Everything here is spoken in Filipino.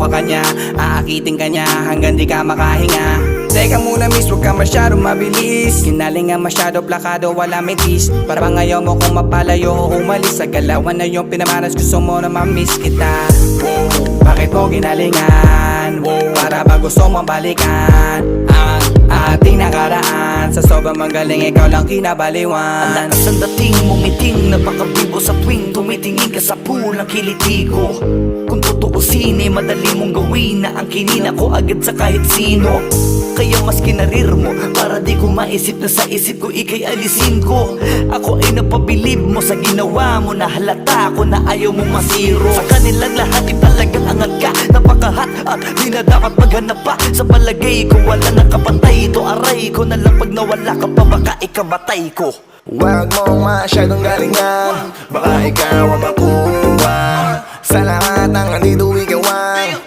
ka niya, aakitin ka niya hanggang di ka makahinga. Teka muna miss, huwag ka masyadong mabilis. Kinalingan masyado, plakado, wala metis. Para bang ayaw mo kung mapalayo o umalis. Sa galawan na yung pinamanas, gusto mo na mamiss kita. Bakit mo ginalingan? Para ba gusto mong balikan ang ating nakaraan? Sa sobrang magaling, ikaw lang kinabaliwan. Ang lakas ang dating mong iting, napakabibo sa tuwing tumitingin ka sa pulang kiliti ko. Kung tutuusin ay madali mong gawin na ang kinina ko agad sa kahit sino. Kaya mas kinarir mo para di ko maisip na sa isip ko ikay alisin ko. Ako ay napabilib mo sa ginawa mo, na halata ko na ayaw mong masiro. Sa kanilang lahat ay talagang angat ka, napakahat at di na dapat maghanap pa. Sa palagay ko wala nang kapatay, ito aray ko na lang pag nawala ka pa, baka ikamatay ko. Huwag mong masyadong galingan, baka ikaw ang makuha. Sa lahat ng andito ikaw ay